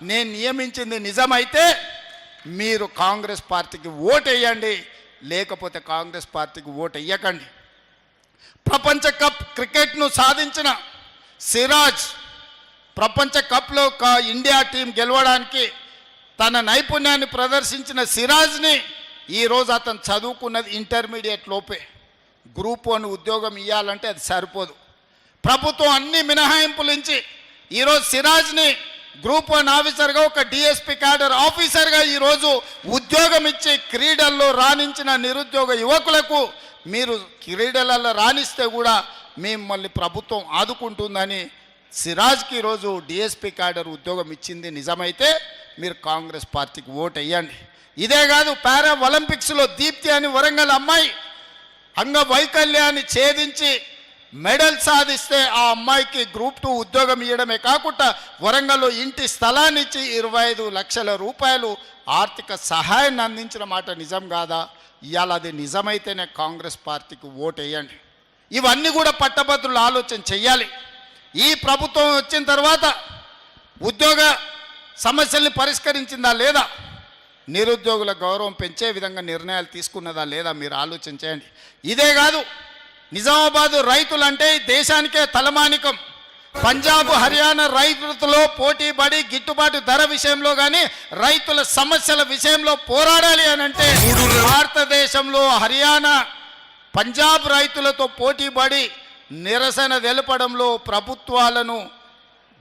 నేను నియమించింది నిజమైతే మీరు కాంగ్రెస్ పార్టీకి ఓటు వేయండి, లేకపోతే కాంగ్రెస్ పార్టీకి ఓటు వేయకండి. ప్రపంచ కప్ క్రికెట్ను సాధించిన సిరాజ్, ప్రపంచ కప్లో ఇండియా టీం గెలవడానికి తన నైపుణ్యాన్ని ప్రదర్శించిన సిరాజ్ని ఈరోజు అతను చదువుకున్నది ఇంటర్మీడియట్ లోపే. గ్రూప్ 1 ఉద్యోగం ఇవ్వాలంటే అది సరిపోదు. ప్రభుత్వం అన్ని మినహాయింపులు ఇచ్చి ఈరోజు సిరాజ్ని గ్రూప్ 1 ఆఫీసర్గా, ఒక డిఎస్పీ క్యాడర్ ఆఫీసర్గా ఈరోజు ఉద్యోగం ఇచ్చి క్రీడల్లో రాణించిన నిరుద్యోగ యువకులకు మీరు క్రీడలలో రాణిస్తే కూడా మిమ్మల్ని ప్రభుత్వం ఆదుకుంటుందని సిరాజ్కి ఈరోజు డిఎస్పీ క్యాడర్ ఉద్యోగం ఇచ్చింది నిజమైతే మీరు కాంగ్రెస్ పార్టీకి ఓటు వేయండి. ఇదే కాదు, పారా ఒలింపిక్స్లో దీప్తి అని వరంగల్ అమ్మాయి అంగవైకల్యాన్ని ఛేదించి మెడల్ సాధిస్తే ఆ అమ్మాయికి గ్రూప్ 2 ఉద్యోగం ఇవ్వడమే కాకుండా వరంగల్లో ఇంటి స్థలాన్ని ఇచ్చి 25 లక్షల రూపాయలు ఆర్థిక సహాయాన్ని అందించిన మాట నిజం కాదా? ఇవాళ అది నిజమైతేనే కాంగ్రెస్ పార్టీకి ఓటు వేయండి. ఇవన్నీ కూడా పట్టభద్రులు ఆలోచన చెయ్యాలి. ఈ ప్రభుత్వం వచ్చిన తర్వాత ఉద్యోగ సమస్యల్ని పరిష్కరించిందా లేదా, నిరుద్యోగుల గౌరవం పెంచే విధంగా నిర్ణయాలు తీసుకున్నదా లేదా మీరు ఆలోచన చేయండి. ఇదే కాదు, నిజామాబాదు రైతులంటే దేశానికే తలమానికం. పంజాబ్, హర్యానా రైతులతో పోటీపడి గిట్టుబాటు ధర విషయంలో కానీ రైతుల సమస్యల విషయంలో పోరాడాలి అని అంటే భారతదేశంలో హర్యానా, పంజాబ్ రైతులతో పోటీపడి నిరసన తెలపడంలో, ప్రభుత్వాలను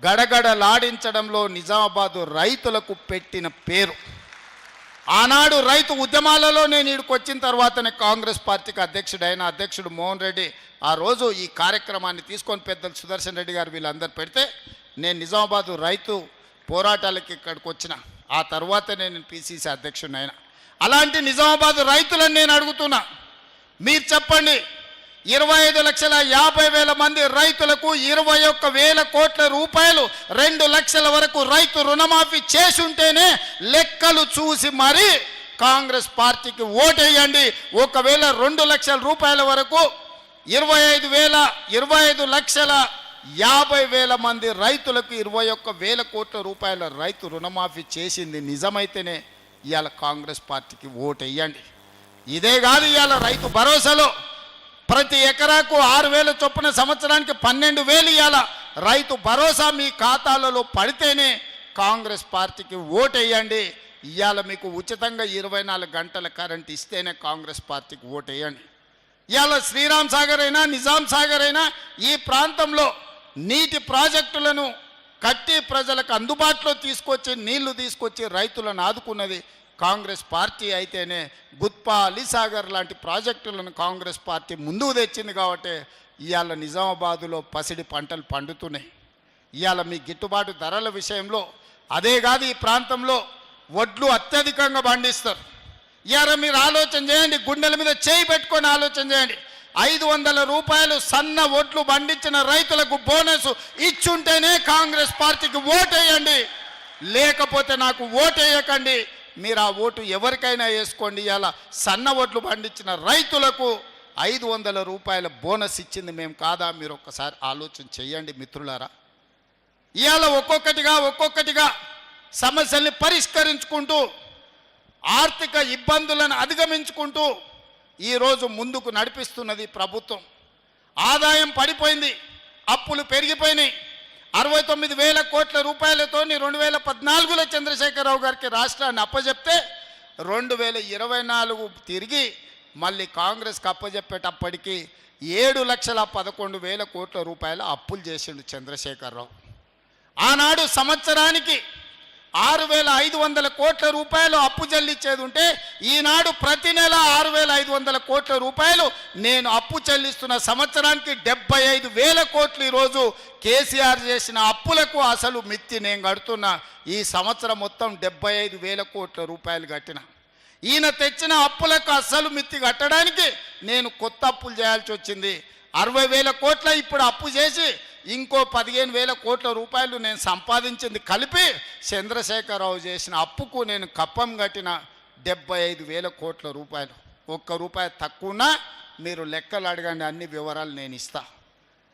గడగడలాడించడంలో నిజామాబాదు రైతులకు పెట్టిన పేరు. ఆనాడు రైతు ఉద్యమాలలో నేను ఇక్కడికి వచ్చిన తర్వాతనే కాంగ్రెస్ పార్టీకి అధ్యక్షుడు మోహన్ రెడ్డి ఆ రోజు ఈ కార్యక్రమాన్ని తీసుకొని పెద్దలు సుదర్శన్ రెడ్డి గారు వీళ్ళందరూ పెడితే నేను నిజామాబాదు రైతు పోరాటాలకి ఇక్కడికి వచ్చిన. ఆ తర్వాతే నేను పిసిసి అధ్యక్షుడిని అయినా. అలాంటి నిజామాబాదు రైతులను నేను అడుగుతున్నా, మీరు చెప్పండి, 25,50,000 మంది రైతులకు 21,000 కోట్ల రూపాయలు 2 లక్షల వరకు రైతు రుణమాఫీ చేసుంటేనే లెక్కలు చూసి మరి కాంగ్రెస్ పార్టీకి ఓటేయండి. ఒకవేళ 2 లక్షల రూపాయల వరకు 25,50,000 మంది రైతులకు 21,000 కోట్ల రూపాయల రైతు రుణమాఫీ చేసింది నిజమైతేనే ఇవాళ కాంగ్రెస్ పార్టీకి ఓటేయండి. ఇదే కాదు, ఇవాళ రైతు భరోసాలో ప్రతి ఎకరాకు 6,000 చొప్పున సంవత్సరానికి 12,000 ఇవాళ రైతు భరోసా మీ ఖాతాలలో పడితేనే కాంగ్రెస్ పార్టీకి ఓటేయండి. ఇవాళ మీకు ఉచితంగా 24 గంటల కరెంట్ ఇస్తేనే కాంగ్రెస్ పార్టీకి ఓటేయండి. ఇవాళ శ్రీరామ్ సాగర్ అయినా, నిజాం సాగర్ అయినా ఈ ప్రాంతంలో నీటి ప్రాజెక్టులను కట్టి ప్రజలకు అందుబాటులో తీసుకొచ్చి నీళ్లు తీసుకొచ్చి రైతులను ఆదుకున్నది కాంగ్రెస్ పార్టీ అయితేనే గుత్పా, అలీసాగర్ లాంటి ప్రాజెక్టులను కాంగ్రెస్ పార్టీ ముందుకు తెచ్చింది. కాబట్టి ఇవాళ నిజామాబాదులో పసిడి పంటలు పండుతున్నాయి. ఇవాళ మీ గిట్టుబాటు ధరల విషయంలో అదే కాదు, ఈ ప్రాంతంలో వడ్లు అత్యధికంగా పండిస్తారు. ఇవాళ మీరు ఆలోచన చేయండి, గుండెల మీద చేయి పెట్టుకొని ఆలోచన చేయండి. 500 రూపాయలు సన్న వడ్లు పండించిన రైతులకు బోనస్ ఇచ్చుంటేనే కాంగ్రెస్ పార్టీకి ఓటేయండి, లేకపోతే నాకు ఓటేయకండి. మీరు ఆ ఓటు ఎవరికైనా వేసుకోండి. ఇలా సన్న ఓట్లు పండించిన రైతులకు 500 రూపాయల బోనస్ ఇచ్చింది మేము కాదా? మీరు ఒక్కసారి ఆలోచన చేయండి మిత్రులారా. ఇవాళ ఒక్కొక్కటిగా సమస్యల్ని పరిష్కరించుకుంటూ, ఆర్థిక ఇబ్బందులను అధిగమించుకుంటూ ఈరోజు ముందుకు నడిపిస్తున్నది ప్రభుత్వం. ఆదాయం పడిపోయింది, అప్పులు పెరిగిపోయినాయి. 69,000 కోట్ల రూపాయలతో 2014లో చంద్రశేఖరరావు గారికి రాష్ట్రాన్ని అప్పచెప్తే 2024 తిరిగి మళ్ళీ కాంగ్రెస్కి అప్పచెప్పేటప్పటికి 7,11,000 కోట్ల రూపాయల అప్పులు చేసిండు చంద్రశేఖరరావు. ఆనాడు సంవత్సరానికి 6,500 కోట్ల రూపాయలు అప్పు చెల్లించేది ఉంటే ఈనాడు ప్రతి నెల 6,500 కోట్ల రూపాయలు నేను అప్పు చెల్లిస్తున్న. సంవత్సరానికి 75,000 కోట్లు ఈరోజు కేసీఆర్ చేసిన అప్పులకు అసలు మిత్తి నేను కడుతున్నా. ఈ సంవత్సరం మొత్తం 75,000 కోట్ల రూపాయలు కట్టిన. ఈయన తెచ్చిన అప్పులకు అసలు మిత్తి కట్టడానికి నేను కొత్త అప్పులు చేయాల్సి వచ్చింది. 60,000 కోట్ల ఇప్పుడు అప్పు చేసి ఇంకో 15,000 కోట్ల రూపాయలు నేను సంపాదించింది కలిపి చంద్రశేఖరరావు చేసిన అప్పుకు నేను కప్పం కట్టిన 75,000 కోట్ల రూపాయలు. ₹1 తక్కువనా మీరు లెక్కలు అడగండి, అన్ని వివరాలు నేను ఇస్తా.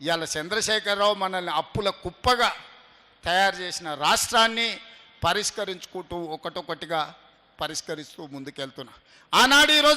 ఇవాళ చంద్రశేఖరరావు మనల్ని అప్పుల కుప్పగా తయారు చేసిన రాష్ట్రాన్ని పరిష్కరించుకుంటూ ఒకటొకటిగా పరిష్కరిస్తూ ముందుకెళ్తున్నా. ఆనాడు ఈరోజు